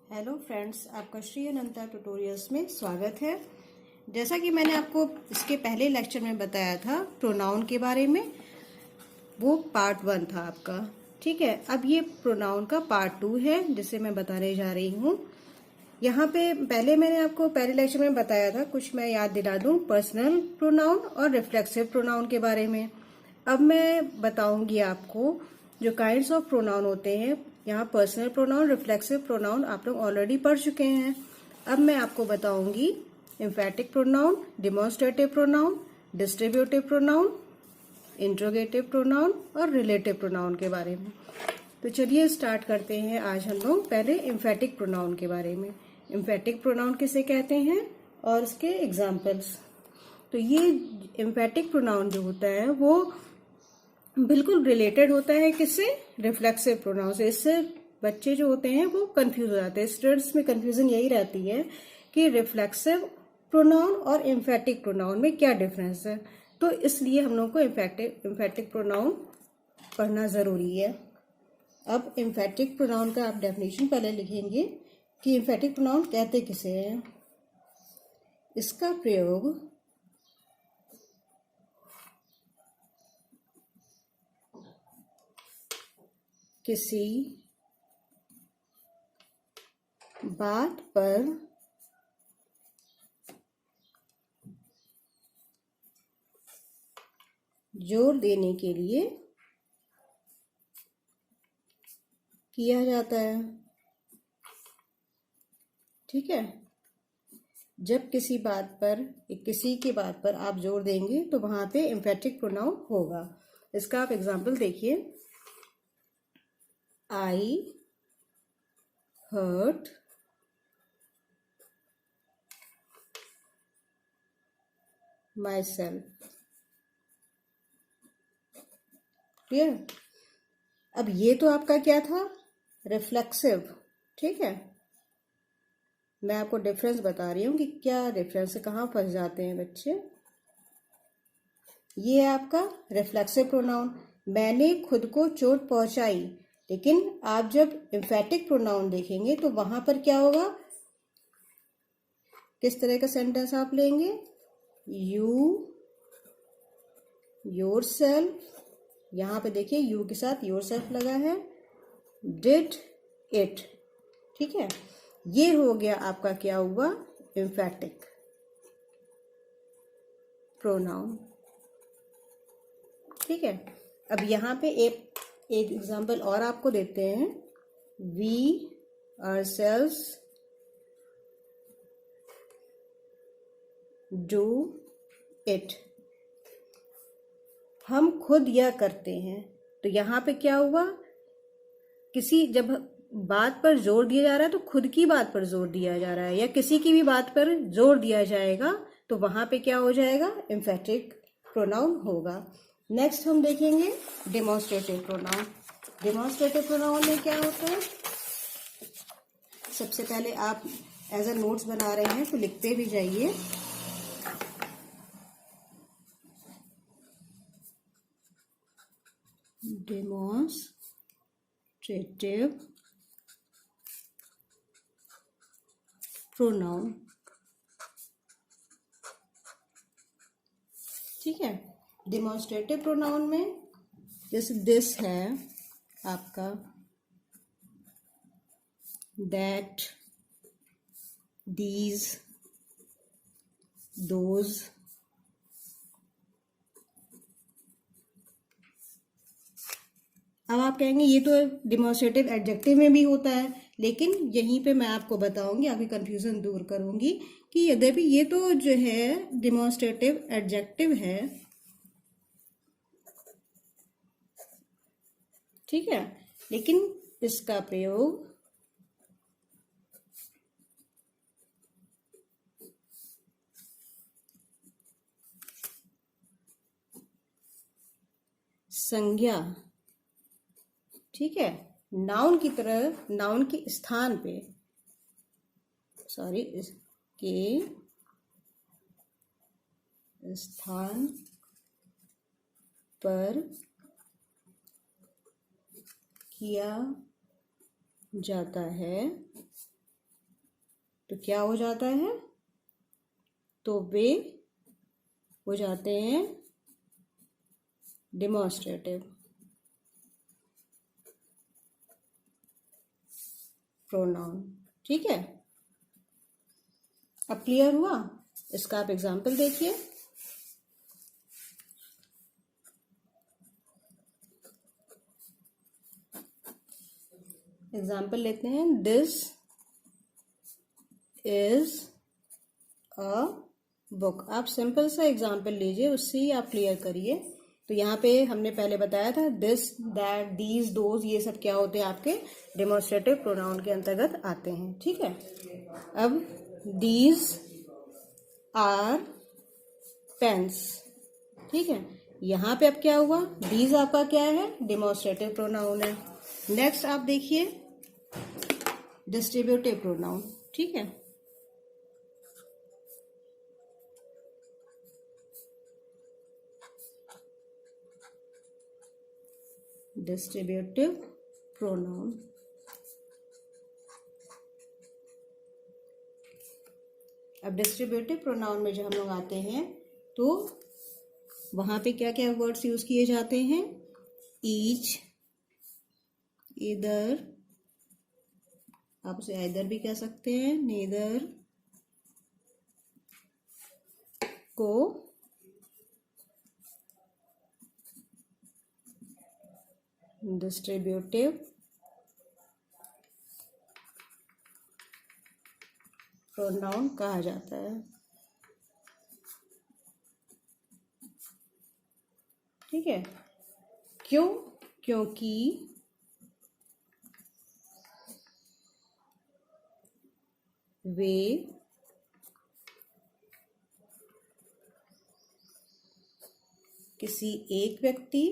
Hello friends, आपका श्री अनंता tutorials में स्वागत है। जैसा कि मैंने आपको इसके पहले लेक्चर में बताया था प्रोनाउन के बारे में, वो पार्ट 1 था आपका। ठीक है, अब ये प्रोनाउन का पार्ट 2 है जिसे मैं बताने जा रही हूँ। यहाँ पे पहले मैंने आपको पहले लेक्चर में बताया था, कुछ मैं याद दिला दूँ, पर्सनल प्रोनाउन और रिफ्लेक्सिव प्रोनाउन के बारे में। अब मैं बताऊंगी आपको जो काइंड्स ऑफ प्रोनाउन होते हैं। यहाँ पर्सनल प्रोनाउन, रिफ्लेक्सिव प्रोनाउन आप लोग ऑलरेडी पढ़ चुके हैं। अब मैं आपको बताऊंगी एम्फैटिक pronoun, demonstrative pronoun, distributive pronoun, interrogative pronoun और रिलेटिव प्रोनाउन के बारे में। तो चलिए स्टार्ट करते हैं। आज हम लोग पहले एम्फैटिक प्रोनाउन के बारे में, एम्फैटिक प्रोनाउन किसे कहते हैं और उसके एग्जाम्पल्स। तो ये एम्फैटिक प्रोनाउन जो होता है वो बिल्कुल रिलेटेड होता है किससे, रिफ्लेक्सिव प्रोनाउन से। इससे बच्चे जो होते हैं वो कंफ्यूज हो जाते हैं। स्टूडेंट्स में कंफ्यूजन यही रहती है कि रिफ्लेक्सिव प्रोनाउन और एम्फैटिक प्रोनाउन में क्या डिफरेंस है। तो इसलिए हम लोग को एम्फैटिक प्रोनाउन पढ़ना जरूरी है। अब एम्फैटिक प्रोनाउन का आप डेफिनेशन पहले लिखेंगे कि एम्फैटिक प्रोनाउन कहते किसे हैं। इसका प्रयोग किसी बात पर जोर देने के लिए किया जाता है। ठीक है, जब किसी बात पर, किसी की बात पर आप जोर देंगे तो वहां पे एम्फैटिक प्रोनाउन होगा। इसका आप एग्जाम्पल देखिए। I hurt myself। क्लियर। अब ये तो आपका क्या था, रिफ्लेक्सिव। ठीक है, मैं आपको डिफरेंस बता रही हूँ कि क्या डिफरेंस है, कहाँ फंस जाते हैं बच्चे। ये है आपका रिफ्लेक्सिव प्रोनाउन, मैंने खुद को चोट पहुंचाई। लेकिन आप जब एम्फैटिक प्रोनाउन देखेंगे तो वहां पर क्या होगा, किस तरह का सेंटेंस आप लेंगे, यू योरसेल्फ, यहां पे देखिए यू के साथ योरसेल्फ लगा है, डिड इट। ठीक है, ये हो गया आपका क्या हुआ, एम्फैटिक प्रोनाउन। ठीक है, अब यहाँ पे एक एग्जाम्पल और आपको देते हैं। वी आवरसेल्व्स डू इट, हम खुद यह करते हैं। तो यहाँ पे क्या हुआ, किसी जब बात पर जोर दिया जा रहा है तो खुद की बात पर जोर दिया जा रहा है, या किसी की भी बात पर जोर दिया जाएगा तो वहां पे क्या हो जाएगा, एम्फैटिक प्रोनाउन होगा। नेक्स्ट हम देखेंगे डेमोन्स्ट्रेटिव प्रोनाउन। डेमोन्स्ट्रेटिव प्रोनाउन में क्या होता है, सबसे पहले आप एज अ नोट्स बना रहे हैं तो लिखते भी जाइए। Demonstrative pronoun. ठीक है, डेमोन्स्ट्रेटिव प्रोनाउन में जैसे दिस है आपका, दैट, दीज, दोज। अब आप कहेंगे ये तो डिमॉन्स्ट्रेटिव एडजेक्टिव में भी होता है, लेकिन यहीं पे मैं आपको बताऊंगी, आपकी कंफ्यूजन दूर करूंगी कि यद्यपि ये तो जो है डिमॉन्स्ट्रेटिव एडजेक्टिव है। ठीक है, लेकिन इसका प्रयोग संज्ञा, ठीक है, नाउन की तरह, नाउन के स्थान पे, सॉरी, के स्थान पर किया जाता है। तो क्या हो जाता है, तो वे हो जाते हैं डेमोन्स्ट्रेटिव प्रोनाउन। ठीक है, अब क्लियर हुआ? इसका आप एग्जाम्पल देखिए। एग्जाम्पल लेते हैं, दिस इज अ बुक। आप सिंपल सा एग्जाम्पल लीजिए, उससे ही आप क्लियर करिए। तो यहाँ पे हमने पहले बताया था दिस, दैट, दीज, दोज, ये सब क्या होते हैं, आपके डेमोन्स्ट्रेटिव प्रोनाउन के अंतर्गत आते हैं। ठीक है, अब दीज आर पेन्स। ठीक है, यहाँ पे अब क्या हुआ, दीज आपका क्या है, डेमोन्स्ट्रेटिव प्रोनाउन है। नेक्स्ट आप देखिए डिस्ट्रीब्यूटिव प्रोनाउन। ठीक है, डिस्ट्रीब्यूटिव प्रोनाउन। अब डिस्ट्रीब्यूटिव प्रोनाउन में जब हम लोग आते हैं तो वहां पे क्या क्या वर्ड्स यूज किए जाते हैं, ईच, इधर, आप उसे इधर भी कह सकते हैं, नेदर, को, डिस्ट्रीब्यूटिव प्रोनाउन कहा जाता है। ठीक है, क्यों? क्योंकि वे किसी एक व्यक्ति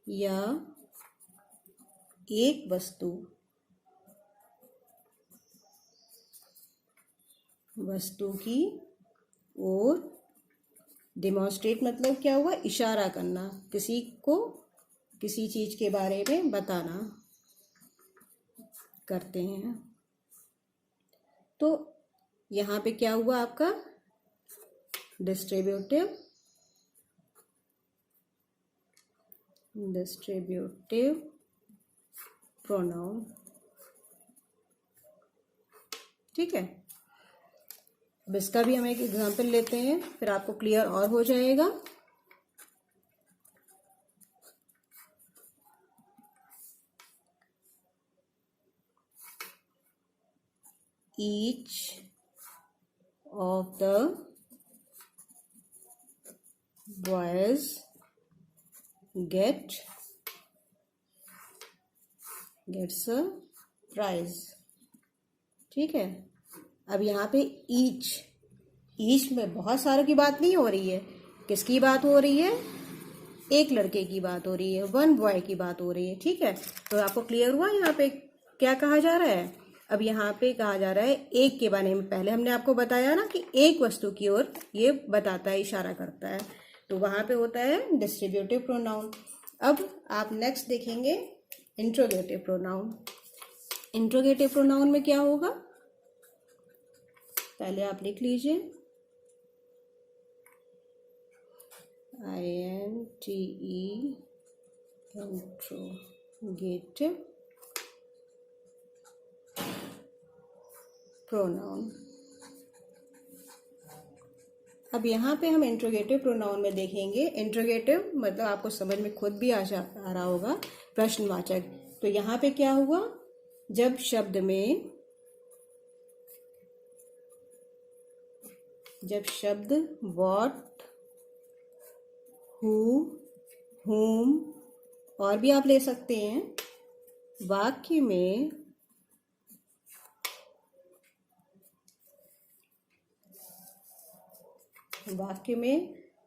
या एक वस्तु की ओर, डेमोन्स्ट्रेट मतलब क्या हुआ, इशारा करना, किसी को किसी चीज के बारे में बताना करते हैं। तो यहाँ पे क्या हुआ आपका, डिस्ट्रीब्यूटिव प्रोनाउन। ठीक है, अब इसका भी हम एक एग्जांपल लेते हैं, फिर आपको क्लियर और हो जाएगा। each of the boys gets a prize। ठीक है, अब यहाँ पे ईच में बहुत सारों की बात नहीं हो रही है, किसकी बात हो रही है, एक लड़के की बात हो रही है, वन बॉय की बात हो रही है। ठीक है, तो आपको क्लियर हुआ यहाँ पे क्या कहा जा रहा है। अब यहाँ पे कहा जा रहा है एक के बारे में, पहले हमने आपको बताया ना कि एक वस्तु की ओर ये बताता है, इशारा करता है, तो वहां पे होता है डिस्ट्रीब्यूटिव प्रोनाउन। अब आप नेक्स्ट देखेंगे इंट्रोगेटिव प्रोनाउन। इंट्रोगेटिव प्रोनाउन में क्या होगा, पहले आप लिख लीजिए, INTE, इंट्रोगेटिव प्रोनाउन। अब यहाँ पे हम इंट्रोगेटिव प्रोनाउन में देखेंगे, इंट्रोगेटिव मतलब आपको समझ में खुद भी आ रहा होगा, प्रश्नवाचक। तो यहाँ पे क्या हुआ, जब शब्द व्हाट, हु, whom और भी आप ले सकते हैं, वाक्य में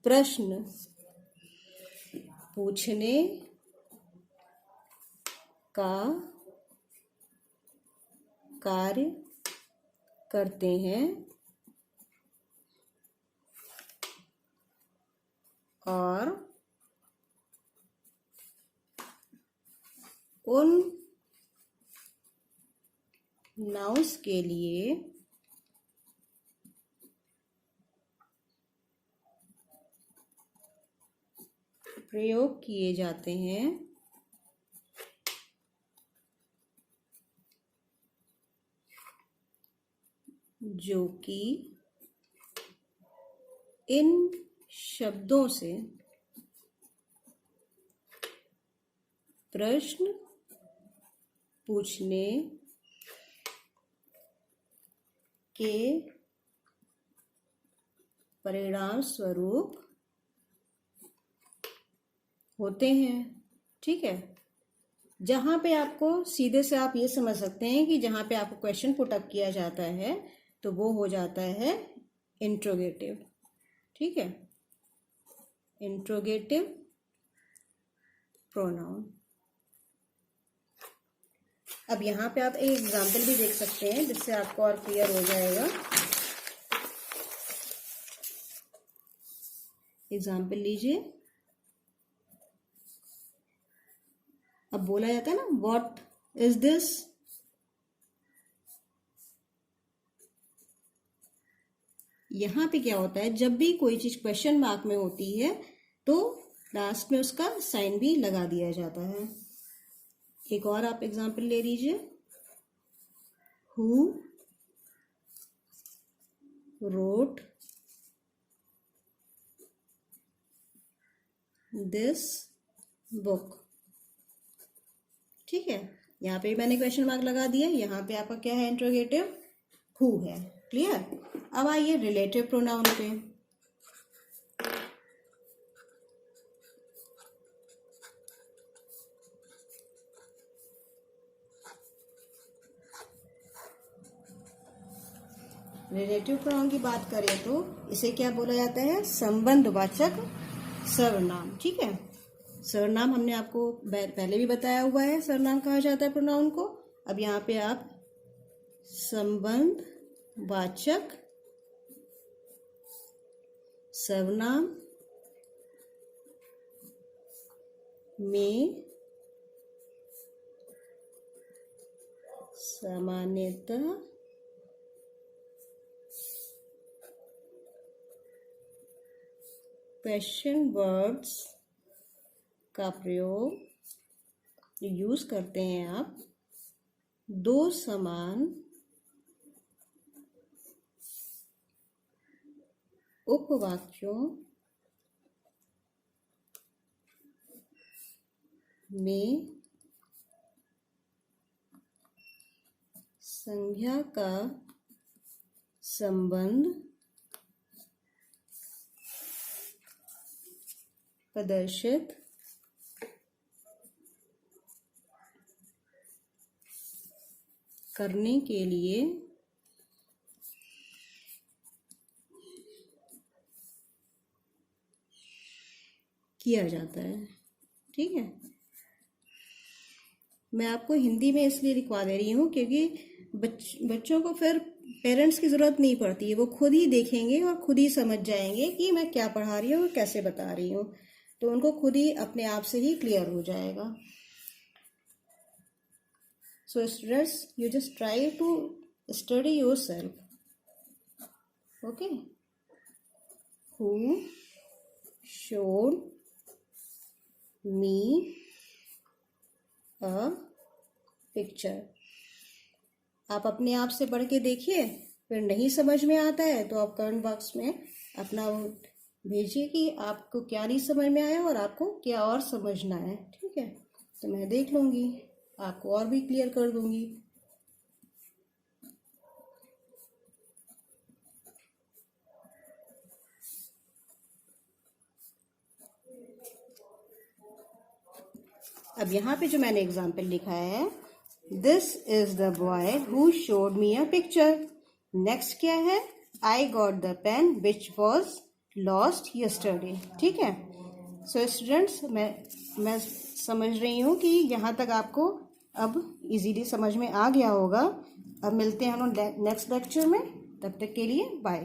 प्रश्न पूछने का कार्य करते हैं और उन नाउन्स के लिए प्रयोग किए जाते हैं जो कि इन शब्दों से प्रश्न पूछने के परिणाम स्वरूप होते हैं। ठीक है, जहाँ पे आपको सीधे से आप ये समझ सकते हैं कि जहाँ पे आपको क्वेश्चन पुट अप किया जाता है तो वो हो जाता है इंट्रोगेटिव। ठीक है, इंट्रोगेटिव प्रोनाउन। अब यहाँ पे आप एक एग्जाम्पल भी देख सकते हैं जिससे आपको और क्लियर हो जाएगा। एग्जाम्पल लीजिए। अब बोला जाता है ना, व्हाट इज दिस। यहां पे क्या होता है, जब भी कोई चीज क्वेश्चन मार्क में होती है तो लास्ट में उसका साइन भी लगा दिया जाता है। एक और आप एग्जांपल ले लीजिए। Who wrote this book. ठीक है, यहाँ पे मैंने क्वेश्चन मार्क लगा दिया। यहाँ पे आपका क्या है, इंट्रोगेटिव हु है। क्लियर। अब आइए रिलेटिव प्रोनाउन पे। रिलेटिव प्रोनाउन की बात करें तो इसे क्या बोला जाता है, संबंधवाचक सर्वनाम। ठीक है, सर्वनाम हमने आपको पहले भी बताया हुआ है, सर्वनाम कहा जाता है प्रोनाउन को। अब यहाँ पे आप संबंधवाचक सर्वनाम में सामान्यतः क्वेश्चन वर्ड्स का प्रयोग यूज करते हैं आप दो समान उपवाक्यों में संज्ञा का संबंध प्रदर्शित करने के लिए किया जाता है। ठीक है, मैं आपको हिंदी में इसलिए लिखवा दे रही हूँ क्योंकि बच्चों को फिर पेरेंट्स की ज़रूरत नहीं पड़ती है, वो खुद ही देखेंगे और खुद ही समझ जाएंगे कि मैं क्या पढ़ा रही हूँ और कैसे बता रही हूँ, तो उनको खुद ही अपने आप से ही क्लियर हो जाएगा। So students, you just try to study yourself. Okay. Who showed me a picture? आप अपने आप से पढ़ के देखिए, फिर नहीं समझ में आता है तो आप कमेंट बॉक्स में अपना भेजिए कि आपको क्या नहीं समझ में आया और आपको क्या और समझना है। ठीक है, तो मैं देख लूँगी, आपको और भी क्लियर कर दूंगी। अब यहाँ पे जो मैंने एग्जाम्पल लिखा है, this is the boy who showed me a picture. Next क्या है, I got the pen which was lost yesterday. ठीक है, सो स्टूडेंट्स, मैं समझ रही हूँ कि यहाँ तक आपको अब इजीली समझ में आ गया होगा। अब मिलते हैं हम नेक्स्ट लेक्चर में, तब तक के लिए बाय।